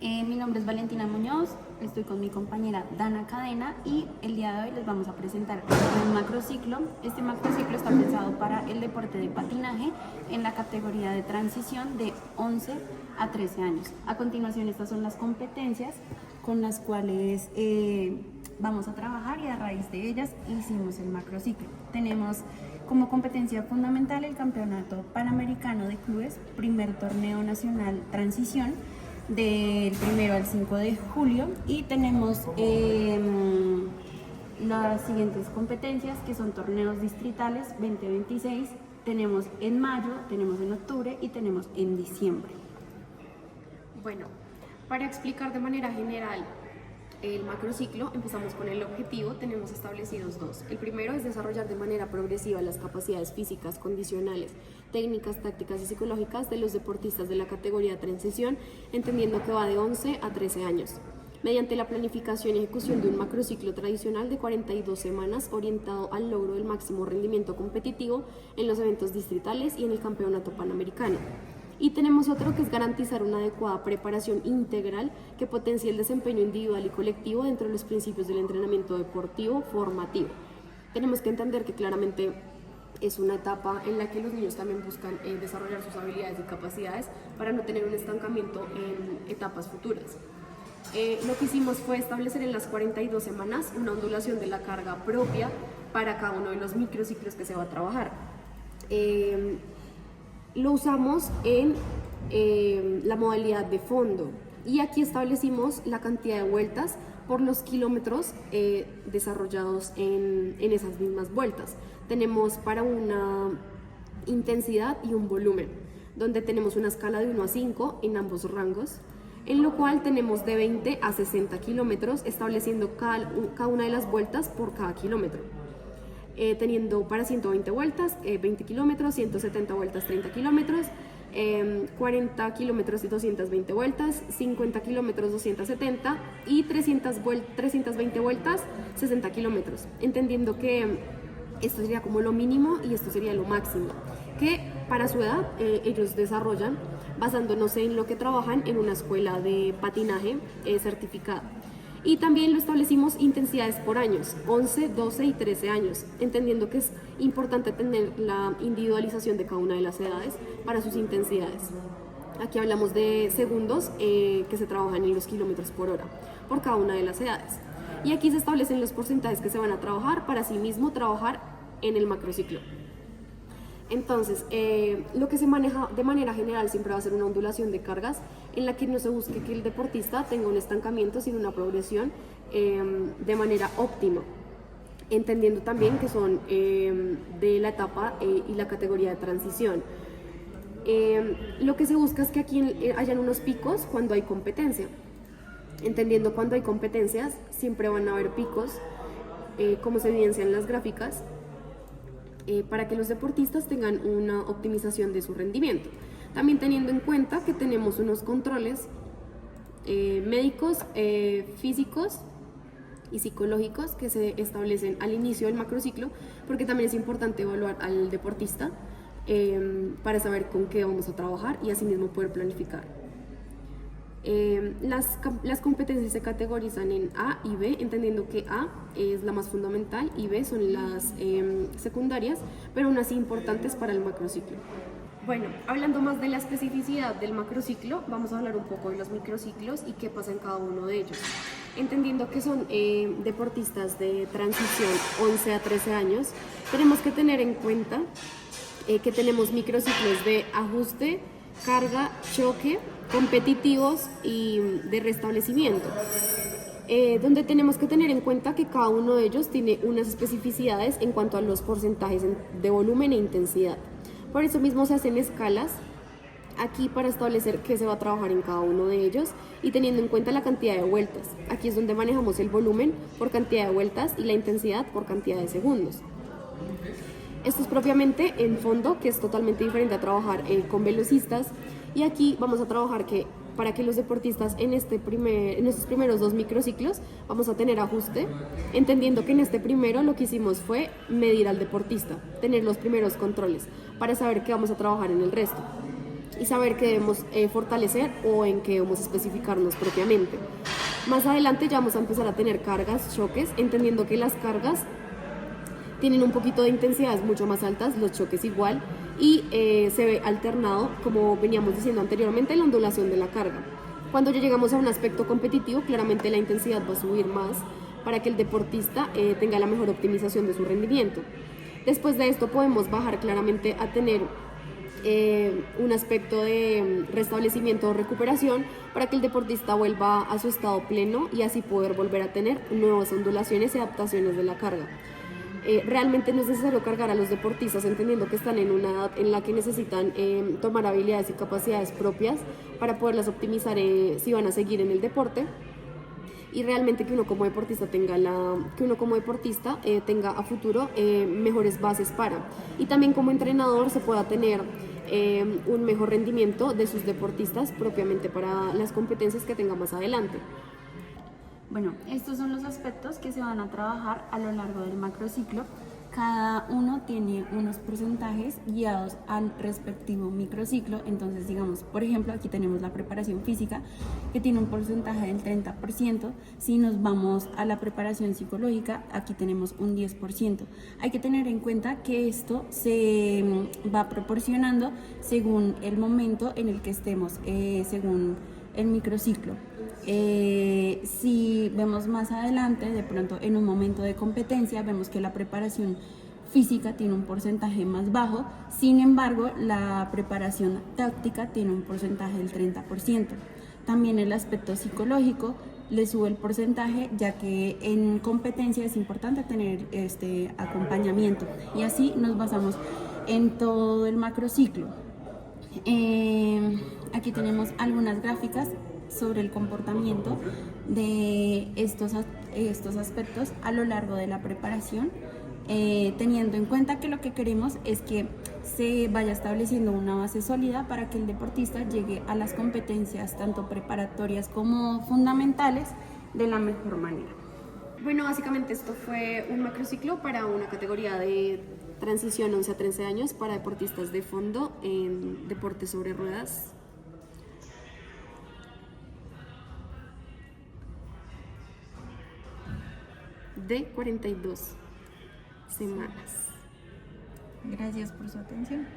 Mi nombre es Valentina Muñoz, estoy con mi compañera Dana Cadena y el día de hoy les vamos a presentar un macrociclo. Este macrociclo está pensado para el deporte de patinaje en la categoría de transición de 11 a 13 años. A continuación, estas son las competencias con las cuales vamos a trabajar y a raíz de ellas hicimos el macrociclo. Tenemos como competencia fundamental el Campeonato Panamericano de Clubes, primer torneo nacional transición, del 1 al 5 de julio, y tenemos las siguientes competencias que son torneos distritales 2026, tenemos en mayo, tenemos en octubre y tenemos en diciembre. Bueno, para explicar de manera general el macrociclo, empezamos con el objetivo. Tenemos establecidos dos. El primero es desarrollar de manera progresiva las capacidades físicas, condicionales, técnicas, tácticas y psicológicas de los deportistas de la categoría de transición, entendiendo que va de 11 a 13 años, mediante la planificación y ejecución de un macrociclo tradicional de 42 semanas orientado al logro del máximo rendimiento competitivo en los eventos distritales y en el Campeonato Panamericano. Y tenemos otro que es garantizar una adecuada preparación integral que potencie el desempeño individual y colectivo dentro de los principios del entrenamiento deportivo formativo. Tenemos que entender que claramente es una etapa en la que los niños también buscan desarrollar sus habilidades y capacidades para no tener un estancamiento en etapas futuras. Lo que hicimos fue establecer en las 42 semanas una ondulación de la carga propia para cada uno de los microciclos que se va a trabajar. Lo usamos en la modalidad de fondo y aquí establecimos la cantidad de vueltas por los kilómetros desarrollados en esas mismas vueltas. Tenemos para una intensidad y un volumen, donde tenemos una escala de 1 a 5 en ambos rangos, en lo cual tenemos de 20 a 60 kilómetros, estableciendo cada una de las vueltas por cada kilómetro. Teniendo para 120 vueltas 20 kilómetros, 170 vueltas 30 kilómetros, 40 kilómetros y 220 vueltas, 50 kilómetros 270 y 320 vueltas 60 kilómetros, entendiendo que esto sería como lo mínimo y esto sería lo máximo, que para su edad ellos desarrollan basándonos en lo que trabajan en una escuela de patinaje certificada. Y también lo establecimos intensidades por años, 11, 12 y 13 años, entendiendo que es importante tener la individualización de cada una de las edades para sus intensidades. Aquí hablamos de segundos que se trabajan en los kilómetros por hora por cada una de las edades. Y aquí se establecen los porcentajes que se van a trabajar para sí mismo trabajar en el macrociclo. Entonces, lo que se maneja de manera general siempre va a ser una ondulación de cargas en la que no se busque que el deportista tenga un estancamiento, sino una progresión de manera óptima, entendiendo también que son de la etapa y la categoría de transición. Lo que se busca es que aquí hayan unos picos cuando hay competencia, entendiendo cuando hay competencias siempre van a haber picos, como se evidencia en las gráficas, para que los deportistas tengan una optimización de su rendimiento. También teniendo en cuenta que tenemos unos controles médicos, físicos y psicológicos que se establecen al inicio del macrociclo, porque también es importante evaluar al deportista para saber con qué vamos a trabajar y asimismo poder planificar. Las competencias se categorizan en A y B, entendiendo que A es la más fundamental y B son las secundarias, pero aún así importantes para el macrociclo. Bueno, hablando más de la especificidad del macrociclo, vamos a hablar un poco de los microciclos y qué pasa en cada uno de ellos. Entendiendo que son deportistas de transición 11 a 13 años, tenemos que tener en cuenta que tenemos microciclos de ajuste, carga, choque, competitivos y de restablecimiento, donde tenemos que tener en cuenta que cada uno de ellos tiene unas especificidades en cuanto a los porcentajes de volumen e intensidad. Por eso mismo se hacen escalas aquí para establecer qué se va a trabajar en cada uno de ellos y teniendo en cuenta la cantidad de vueltas. Aquí es donde manejamos el volumen por cantidad de vueltas y la intensidad por cantidad de segundos. Esto es propiamente en fondo, que es totalmente diferente a trabajar con velocistas, y aquí vamos a trabajar que para que los deportistas en estos primeros dos microciclos vamos a tener ajuste, entendiendo que en este primero lo que hicimos fue medir al deportista, tener los primeros controles para saber qué vamos a trabajar en el resto. y saber qué debemos fortalecer o en qué debemos especificarnos propiamente. Más adelante ya vamos a empezar a tener cargas, choques, entendiendo que las cargas tienen un poquito de intensidades mucho más altas, los choques igual, y se ve alternado, como veníamos diciendo anteriormente, la ondulación de la carga. Cuando ya llegamos a un aspecto competitivo, claramente la intensidad va a subir más para que el deportista tenga la mejor optimización de su rendimiento. Después de esto podemos bajar claramente a tener un aspecto de restablecimiento o recuperación para que el deportista vuelva a su estado pleno y así poder volver a tener nuevas ondulaciones y adaptaciones de la carga. Realmente no es necesario cargar a los deportistas entendiendo que están en una edad en la que necesitan tomar habilidades y capacidades propias para poderlas optimizar si van a seguir en el deporte, y realmente que uno como deportista tenga a futuro mejores bases para, y también como entrenador se pueda tener un mejor rendimiento de sus deportistas propiamente para las competencias que tenga más adelante. Bueno, estos son los aspectos que se van a trabajar a lo largo del macrociclo. Cada uno tiene unos porcentajes guiados al respectivo microciclo. Entonces, digamos, por ejemplo, aquí tenemos la preparación física, que tiene un porcentaje del 30%. Si nos vamos a la preparación psicológica, aquí tenemos un 10%. Hay que tener en cuenta que esto se va proporcionando según el momento en el que estemos, según el microciclo. Si vemos más adelante, de pronto en un momento de competencia, vemos que la preparación física tiene un porcentaje más bajo, sin embargo, la preparación táctica tiene un porcentaje del 30%. También el aspecto psicológico le sube el porcentaje, ya que en competencia es importante tener este acompañamiento, y así nos basamos en todo el macrociclo. Aquí tenemos algunas gráficas sobre el comportamiento de estos aspectos a lo largo de la preparación, teniendo en cuenta que lo que queremos es que se vaya estableciendo una base sólida para que el deportista llegue a las competencias tanto preparatorias como fundamentales de la mejor manera. Bueno, básicamente esto fue un macrociclo para una categoría de transición 11 a 13 años para deportistas de fondo en deportes sobre ruedas. De 42 semanas. Gracias por su atención.